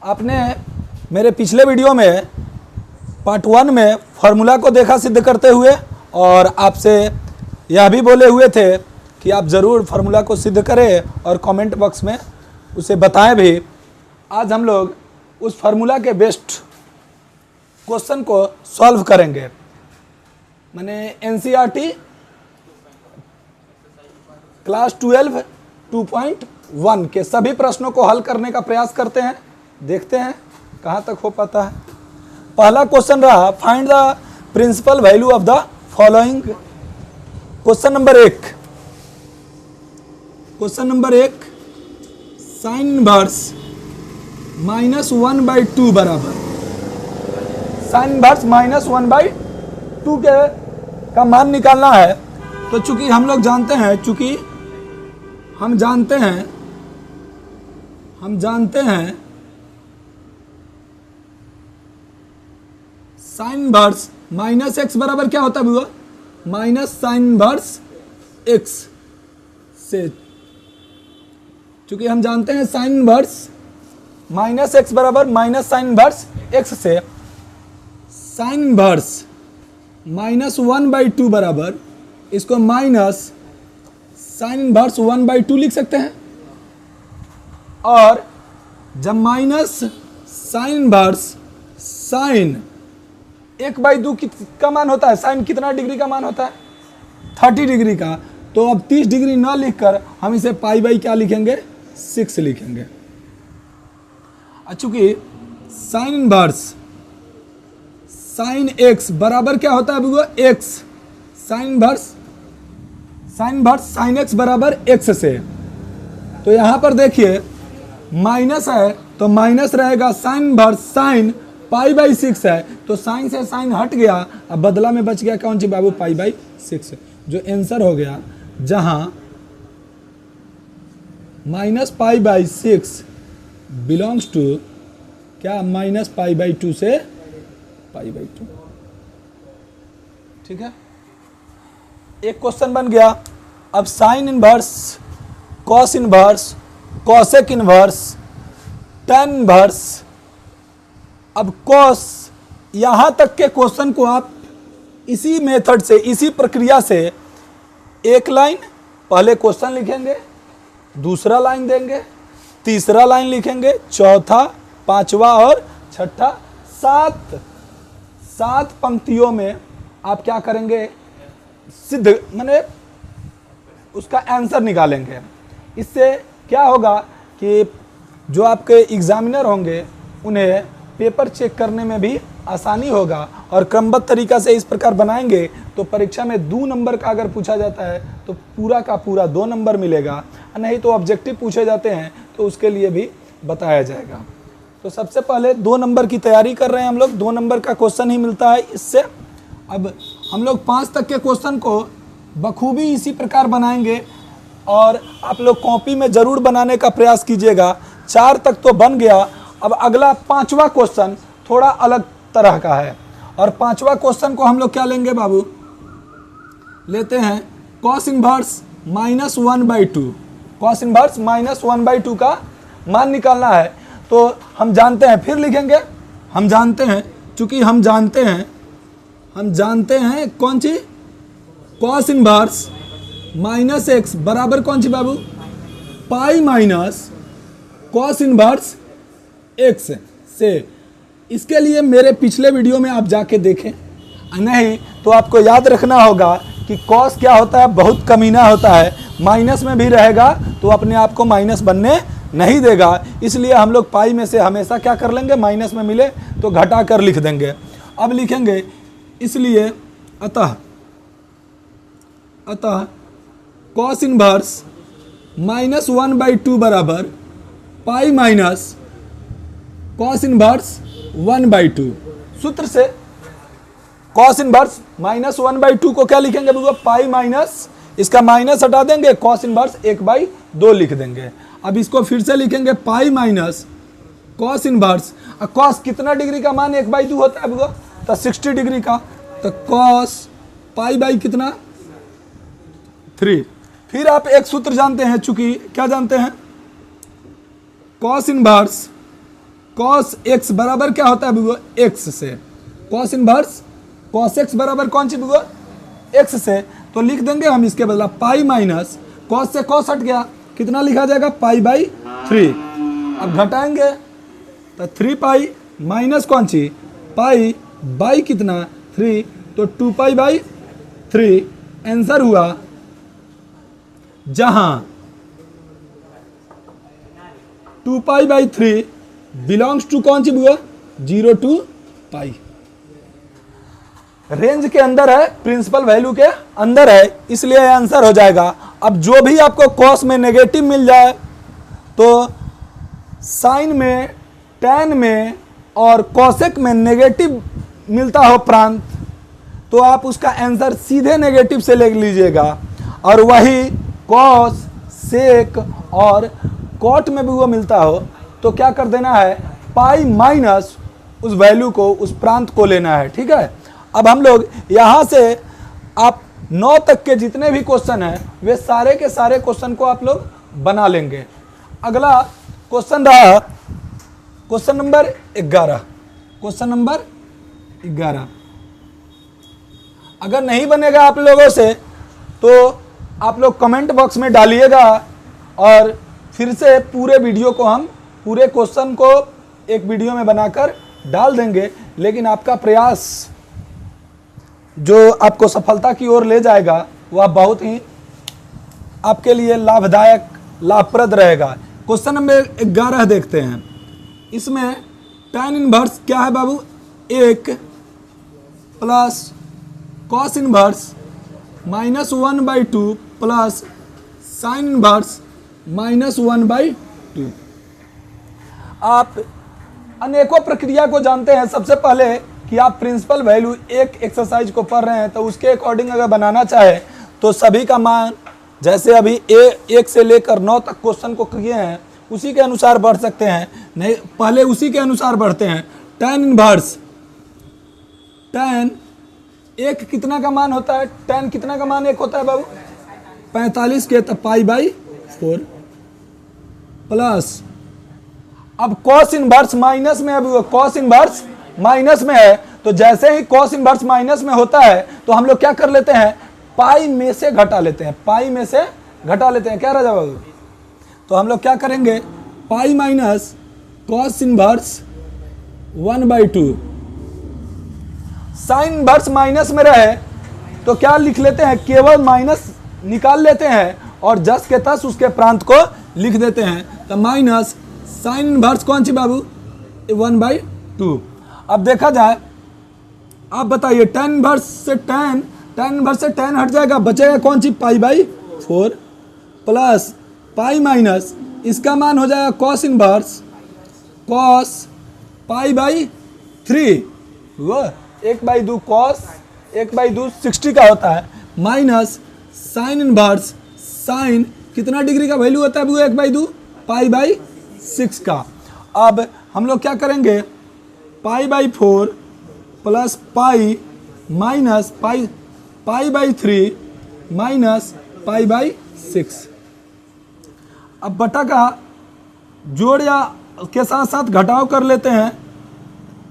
आपने मेरे पिछले वीडियो में पार्ट 1 में फार्मूला को देखा सिद्ध करते हुए, और आपसे यह भी बोले हुए थे कि आप ज़रूर फार्मूला को सिद्ध करें और कमेंट बॉक्स में उसे बताएं भी। आज हम लोग उस फार्मूला के बेस्ट क्वेश्चन को सॉल्व करेंगे। मैंने एनसीईआरटी क्लास 12 2.1 के सभी प्रश्नों को हल करने का प्रयास करते हैं, देखते हैं कहाँ तक हो पाता है। पहला क्वेश्चन रहा, find the principal value of the following. Question number 1, sine inverse -1/2 बराबर साइन इनवर्स -1/2 का मान निकालना है। तो चूंकि हम लोग जानते हैं, हम जानते हैं साइन इनवर्स -x बराबर क्या होता है बुआ? माइनस साइन इनवर्स x से, चूंकि हम जानते हैं साइन इनवर्स -x बराबर माइनस साइन इनवर्स x से, साइन इनवर्स -1/2 बराबर इसको माइनस साइन इनवर्स 1/2 लिख सकते हैं। और जब माइनस साइन इनवर्स साइन 1/2 का मान होता है, साइन कितना डिग्री का मान होता है? 30 डिग्री का। तो अब 30 डिग्री ना लिखकर हम इसे पाई क्या लिखेंगे? 6 लिखेंगे। चूंकि साइन इनवर्स साइन x बराबर क्या होता है बुआ? x। Sign inverse sign x बराबर x से। तो यहां पर देखिए माइनस है तो माइनस रहेगा, साइन इनवर्स साइन π/6 है तो साइन से साइन हट गया, अब बदला में बच गया कौन सी बाबू? π/6, जो आंसर हो गया, जहां -π/6 बिलोंग्स टू क्या? -π/2 से π/2। ठीक है, एक क्वेश्चन बन गया। अब sine inverse, cos inverse, cosec inverse, tan inverse. अब कॉस, यहाँ तक के क्वेश्चन को आप इसी मेथड से, इसी प्रक्रिया से एक लाइन पहले क्वेश्चन लिखेंगे, दूसरा लाइन देंगे, तीसरा लाइन लिखेंगे, चौथा, पांचवा और छठा, 7 पंक्तियों में आप क्या करेंगे? सिद्ध माने उसका आंसर निकालेंगे। इससे क्या होगा कि जो आपके एग्जामिनर होंगे उन्हें पेपर चेक करने में भी आसानी होगा, और क्रमबद्ध तरीका से इस प्रकार बनाएंगे तो परीक्षा में 2 नंबर का अगर पूछा जाता है तो पूरा का पूरा 2 नंबर मिलेगा, नहीं तो ऑब्जेक्टिव पूछे जाते हैं तो उसके लिए भी बताया जाएगा। तो सबसे पहले 2 नंबर की तैयारी कर रहे हैं हम लोग, 2 नंबर का क्वेश्चन ही मिलता है इससे। अब हम लोग 5 तक के क्वेश्चन को बखूबी इसी प्रकार बनाएंगे, और आप लोग कॉपी में ज़रूर बनाने का प्रयास कीजिएगा। 4 तक तो बन गया, अब अगला 5वां क्वेश्चन थोड़ा अलग तरह का है, और 5वां क्वेश्चन को हम लोग क्या लेंगे बाबू? लेते हैं कॉस इनवर्स -1/2। कॉस इनवर्स -1/2 का मान निकालना है। तो हम जानते हैं, फिर लिखेंगे, हम जानते हैं, चूंकि हम जानते हैं कौन सी? कॉस इनवर्स -x बराबर कौन सी बाबू? Pi minus cos inverse x से। इसके लिए मेरे पिछले वीडियो में आप जाके देखें, नहीं तो आपको याद रखना होगा कि कॉस क्या होता है? बहुत कमीना होता है, माइनस में भी रहेगा तो अपने आप को माइनस बनने नहीं देगा। इसलिए हम लोग पाई में से हमेशा क्या कर लेंगे? माइनस में मिले तो घटा कर लिख देंगे। अब लिखेंगे, इसलिए अतः कॉस इनवर्स -1/2 बराबर पाई माइनस कॉस इनवर्स 1/2। सूत्र से कॉस इनवर्स -1/2 को क्या लिखेंगे बुआ? पाई माइनस, इसका माइनस हटा देंगे, कॉस इनवर्स 1/2 लिख देंगे। अब इसको फिर से लिखेंगे, पाई माइनस कॉस इनवर्स। कॉस कितना डिग्री का मान 1/2 होता है बुआ? तो 60 डिग्री का। तो कॉस पाई कितना? 3। फिर आप एक सूत्र जानते हैं, चूंकि क्या जानते हैं? कॉस इनवर्स कॉस एक्स बराबर क्या होता है वो एक्स से, कॉस इनवर्स कॉस एक्स बराबर कौन सी वो एक्स से, तो लिख देंगे हम इसके बदला पाई माइनस कॉस से कॉस हट गया, कितना लिखा जाएगा पाई बाई 3। अब घटाएंगे तो 3 पाई माइनस कौन सी पाई बाई कितना 3, तो 2 पाई बाई 3 आंसर हुआ, जहां 2 पाई बाई 3 बिलोंग्स टू कौन सी बुआ 0 टू पाई, रेंज के अंदर है, प्रिंसिपल वैल्यू के अंदर है, इसलिए आंसर हो जाएगा। अब जो भी आपको कॉस में नेगेटिव मिल जाए तो साइन में, टैन में और कॉसेक में नेगेटिव मिलता हो प्रांत, तो आप उसका आंसर सीधे नेगेटिव से ले लीजिएगा, और वही कॉस सेक और कॉट में भी वो मिलता हो तो क्या कर देना है पाई माइनस उस वैल्यू को, उस प्रांत को लेना है। ठीक है, अब हम लोग यहाँ से आप 9 तक के जितने भी क्वेश्चन हैं वे सारे के सारे क्वेश्चन को आप लोग बना लेंगे। अगला क्वेश्चन रहा क्वेश्चन नंबर 11। क्वेश्चन नंबर 11 अगर नहीं बनेगा आप लोगों से तो आप लोग कमेंट बॉक्स में डालिएगा, और फिर से पूरे वीडियो को हम पूरे क्वेश्चन को एक वीडियो में बनाकर डाल देंगे, लेकिन आपका प्रयास जो आपको सफलता की ओर ले जाएगा वह बहुत ही आपके लिए लाभदायक लाभप्रद रहेगा। क्वेश्चन नंबर 11 देखते हैं। इसमें tan इनवर्स क्या है बाबू 1 plus cos inverse -1/2 plus sine inverse -1/2। आप अनेकों प्रक्रिया को जानते हैं। सबसे पहले कि आप प्रिंसिपल वैल्यू एक एक्सरसाइज को पढ़ रहे हैं तो उसके अकॉर्डिंग अगर बनाना चाहे तो सभी का मान जैसे अभी 1 से लेकर 9 तक क्वेश्चन को किए हैं उसी के अनुसार बढ़ सकते हैं, नहीं पहले उसी के अनुसार बढ़ते हैं। tan इनवर्स tan 1 कितना का मान होता है, tan कितना का मान 1 होता है बाबू 45 के, तब पाई बाई 4 प्लस अब कॉस इनवर्स माइनस में, अब कॉस इनवर्स माइनस में है तो जैसे ही कॉस इनवर्स माइनस में होता है तो हम लोग क्या कर लेते हैं पाई में से घटा लेते हैं, पाई में से घटा लेते हैं। क्या राजा बाबू, तो हम लोग क्या करेंगे पाई minus cos inverse 1/2, sine inverse minus में रहे तो क्या लिख लेते हैं केवल माइनस निकाल लेते हैं और जस के तस उसके प्रांत को लिख देते हैं, तो माइनस साइन इनवर्स कौन सी बाबू 1/2। अब देखा जाए, आप बताइए tan इनवर्स से tan हट जाएगा, बचेगा कौन सी pi by 4 plus pi minus इसका मान हो जाएगा cos inverse cos pi by 3, वो 1/2 कॉस 1/2 60 का होता है, माइनस साइन इनवर्स साइन कितना डिग्री का वैल्यू होता है वो 1/2 पाई बाई 6 का। अब हम लोग क्या करेंगे पाई by 4 plus pi minus pi by 3 minus pi by 6। अब बटा का जोड़ या के साथ साथ घटाव कर लेते हैं।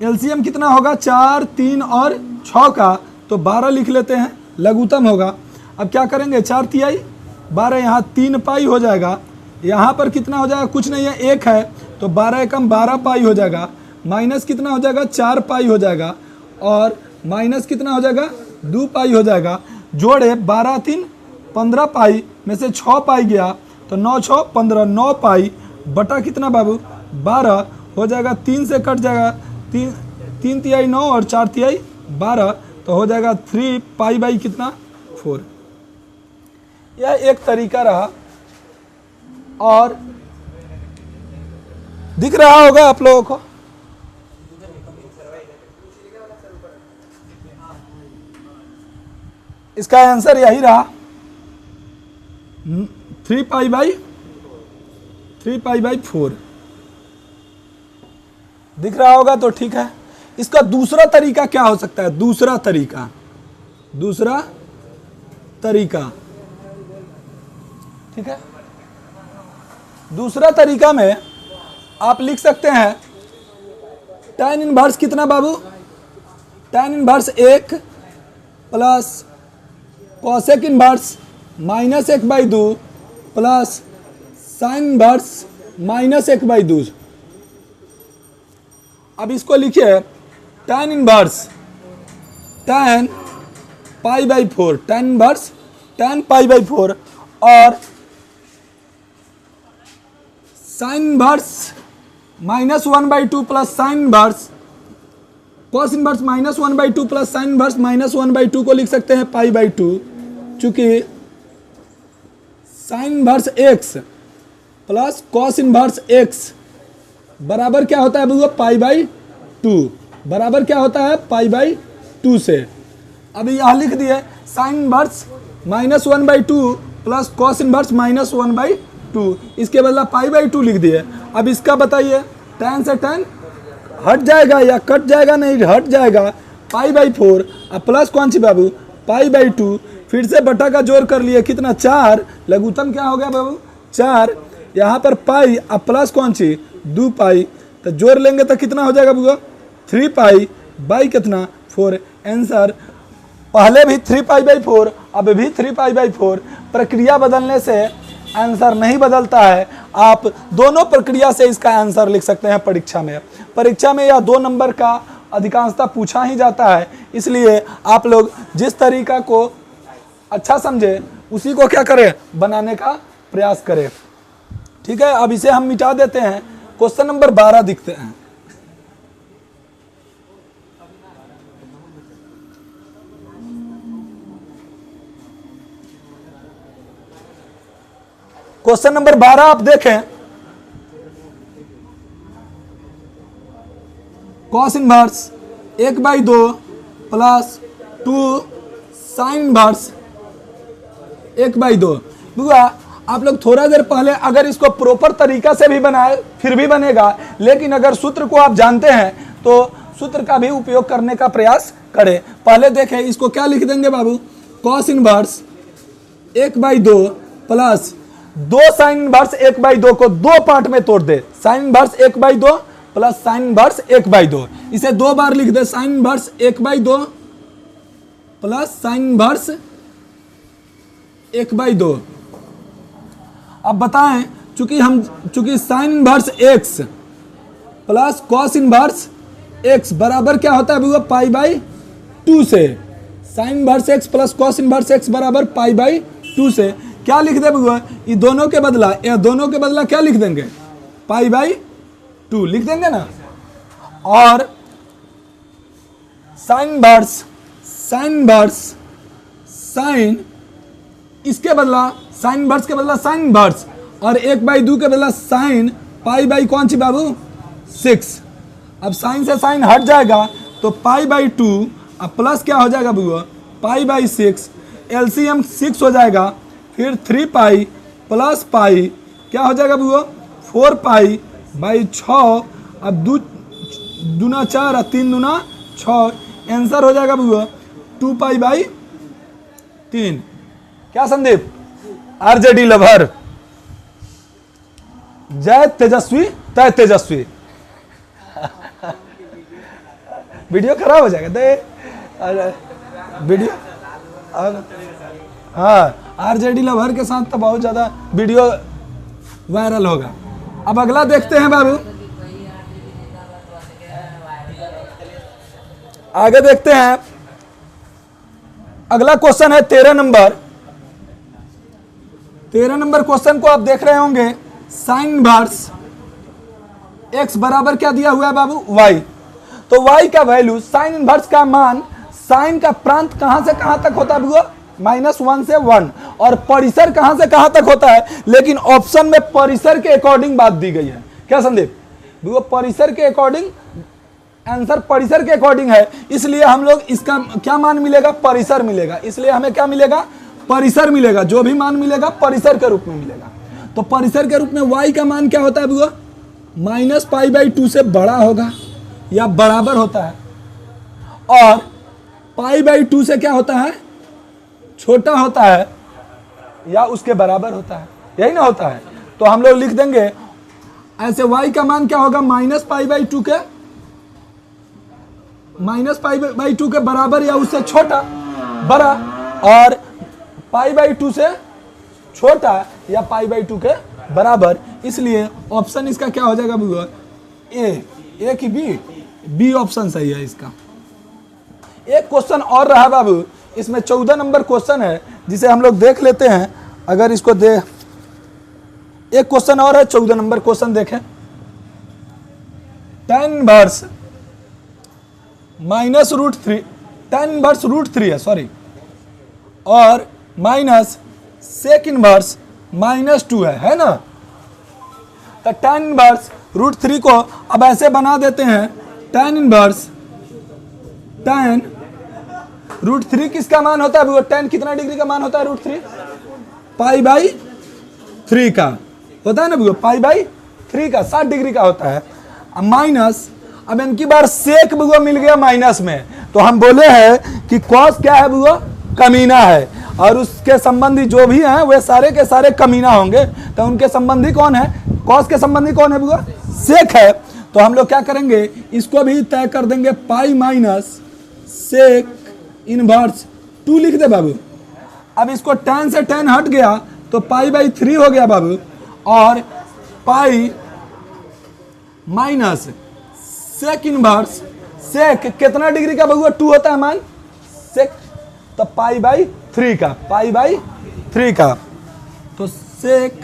एलसीएम कितना होगा 4, 3 और 6 का, तो 12 लिख लेते हैं, लघुत्तम होगा। अब क्या करेंगे 4 तिहाई 12, यहाँ 3 पाई हो जाएगा, यहाँ पर कितना हो जाएगा कुछ नहीं है 1 है तो 12 एकम 12 पाई हो जाएगा, माइनस कितना हो जाएगा 4 पाई हो जाएगा और माइनस कितना हो जाएगा 2 पाई हो जाएगा। जोड़े 12 3 15 पाई में से 6 पाई गया तो 9 6 15 9 पाई बटा कितना बाबू 12 हो जाएगा, 3 से कट जाएगा, 3 तिहाई 9 और 4 तिहाई 12 तो हो जाएगा 3 पाई बाई कितना 4। यह एक तरीका रहा और दिख रहा होगा आप लोगों को। इसका आंसर यही रहा 3 पाई बाई 4 दिख रहा होगा तो ठीक है। इसका दूसरा तरीका क्या हो सकता है, दूसरा तरीका ठीक है। दूसरा तरीका में आप लिख सकते हैं tan इनवर्स कितना बाबू, tan inverse 1 plus cosec inverse -1/2 plus sine inverse -1/2। अब इसको लिखिए tan inverse tan π/4, tan inverse tan π/4 और sign inverse -1/2 plus sine inverse cos inverse -1/2 plus sine inverse -1/2 को लिख सकते हैं π/2, चूंकि sine inverse x plus cos inverse x बराबर क्या होता है बुआ, π/2 बराबर क्या होता है, π/2 से। अभी यहाँ लिख दिए sign inverse -1/2 plus cos inverse -1/2, इसके बदला π/2 लिख दिए। अब इसका बताइए, tan से tan हट जाएगा या कट जाएगा, नहीं हट जाएगा, π/4 अब प्लस कौन सी बाबू, π/2, फिर से बटा का जोड़ कर लिए कितना 4, लघुत्तम क्या हो गया बाबू 4, यहाँ पर पाई अब प्लस कौन सी 2 पाई, तो जोड़ लेंगे तो कितना हो जाएगा बुआ 3 पाई बाई कितना 4। आंसर पहले भी 3 π/4 अब भी 3 π/4। प्रक्रिया बदलने से आंसर नहीं बदलता है, आप दोनों प्रक्रिया से इसका आंसर लिख सकते हैं। परीक्षा में यह 2 नंबर का अधिकांशतः पूछा ही जाता है, इसलिए आप लोग जिस तरीका को अच्छा समझे उसी को क्या करें, बनाने का प्रयास करें। ठीक है, अब इसे हम मिटा देते हैं। क्वेश्चन नंबर 12 दिखते हैं। क्वेश्चन नंबर 12 आप देखें, cos inverse 1/2 plus 2 sine inverse 1/2। बुआ आप लोग थोड़ा देर पहले अगर इसको प्रॉपर तरीका से भी बनाए फिर भी बनेगा, लेकिन अगर सूत्र को आप जानते हैं तो सूत्र का भी उपयोग करने का प्रयास करें। पहले देखें इसको क्या लिख देंगे बाबू, cos inverse 1/2 plus 2 sine inverse 1/2 को 2 पार्ट में तोड़ दे, sine inverse 1/2 plus sine inverse 1/2, इसे 2 बार लिख दे, sine inverse 1/2 plus sine inverse 1/2। अब बताएं, चूंकि sine inverse x plus cos inverse x बराबर क्या होता है बुआ, π/2 से। Sine inverse x plus cos inverse x बराबर π/2 से। क्या लिख दे बुआ, ये दोनों के बदला क्या लिख देंगे, π/2 लिख देंगे ना। और साइन इसके बदला साइन इनवर्स के बदला साइन इनवर्स, और 1/2 के बदला साइन π/ कौन सी बाबू 6। अब साइन से साइन हट जाएगा तो π/2 अब प्लस क्या हो जाएगा बुआ, π/6, एलसीएम 6 हो जाएगा, फिर 3 पाई प्लस पाई क्या हो जाएगा बुआ 4 पाई बाई 6, अब 2 दूना 4 और 3 दूना 6, आंसर हो जाएगा बुआ 2 पाई/3। क्या संदीप, आरजेडी लवर, जय तेजस्वी तय तेजस्वी। वीडियो खराब हो जाएगा वीडियो। हाँ, आरजेडी लवर के साथ तो बहुत ज्यादा वीडियो वायरल होगा। अब अगला देखते हैं बाबू, आगे देखते हैं। अगला क्वेश्चन है 13 नंबर। 13 नंबर क्वेश्चन को आप देख रहे होंगे, साइन इनवर्स x बराबर क्या दिया हुआ है बाबू y। तो y का वैल्यू, साइन इनवर्स का मान, साइन का प्रांत कहां से कहां तक होता है बुआ, -1 से 1, और परिसर कहां से कहां तक होता है, लेकिन ऑप्शन में परिसर के अकॉर्डिंग बात दी गई है। क्या संदीप बुआ, परिसर के अकॉर्डिंग, आंसर परिसर के अकॉर्डिंग है, इसलिए हम लोग इसका क्या मान मिलेगा, परिसर मिलेगा। इसलिए हमें क्या मिलेगा, परिसर मिलेगा। जो भी मान मिलेगा परिसर के रूप में मिलेगा। तो परिसर के रूप में y का मान क्या होता है बुआ, -π/2 से बड़ा होगा या बराबर होता है, और π/2 से क्या होता है, छोटा होता है या उसके बराबर होता है, यही ना होता है। तो हम लोग लिख देंगे ऐसे, y का मान क्या होगा, -π/2 के -π/2 के बराबर या उससे छोटा बड़ा, और π/2 से छोटा या π/2 के बराबर। इसलिए ऑप्शन इसका क्या हो जाएगा बुआ? ए कि बी ऑप्शन सही है इसका। एक क्वेश्चन और रहा बाबू, इसमें 14 नंबर क्वेश्चन है जिसे हम लोग देख लेते हैं। अगर इसको एक क्वेश्चन और है, 14 नंबर क्वेश्चन देखें। tan इनवर्स √3 है, सॉरी, और माइनस सेक इनवर्स -2 है ना। तो tan इनवर्स √3 को अब ऐसे बना देते हैं, tan इनवर्स tan √3 किसका मान होता है वो? tan कितना डिग्री का मान होता है? √3 π/3 का होता है ना वो, π/3 का 60 डिग्री का होता है। अब माइनस, अब इनकी बार सेक बुआ मिल गया माइनस में, तो हम बोले हैं कि कॉस क्या है बुआ? कमीना है, और उसके संबंधी जो भी हैं वे सारे के सारे कमीना होंगे। तो उनके संबंधी कौन है? कॉस के संबंधी कौन है बुआ? सेक है। तो हम लोग क्या करेंगे, इसको भी तय कर देंगे, पाई माइनस सेक इनवर्स 2 लिख दे बाबू। अब इसको tan से tan हट गया तो π/3 हो गया बाबू, और पाई माइनस सेक इनवर्स, सेक कितना डिग्री का बबुआ? 2 होता है मान सेक, तो π/3 का, π/3 का, तो सेक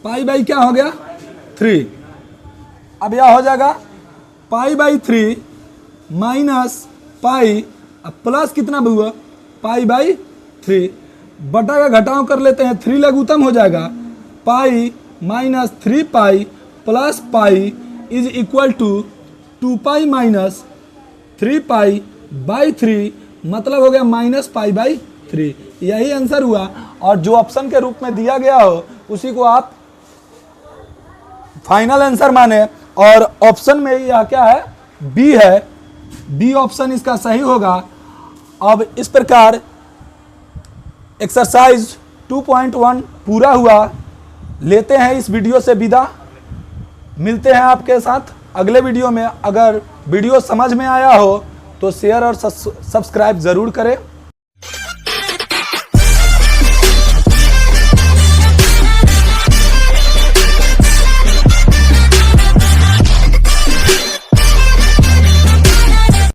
क्या हो गया? 3। अब यह हो जाएगा π/3 माइनस पाई, अब प्लस कितना बबुआ? π/3, बटा का घटाव कर लेते हैं, 3 लघुत्तम हो जाएगा, pi minus 3 pi plus pi is equal to 2 pi minus 3 पाई/3, मतलब हो गया -π/3। यही आंसर हुआ, और जो ऑप्शन के रूप में दिया गया हो उसी को आप फाइनल आंसर माने। और ऑप्शन में यह क्या है? बी है, बी ऑप्शन इसका सही होगा। अब इस प्रकार एक्सरसाइज 2.1 पूरा हुआ। लेते हैं इस वीडियो से विदा, मिलते हैं आपके साथ अगले वीडियो में। अगर वीडियो समझ में आया हो तो शेयर और सब्सक्राइब ज़रूर करें।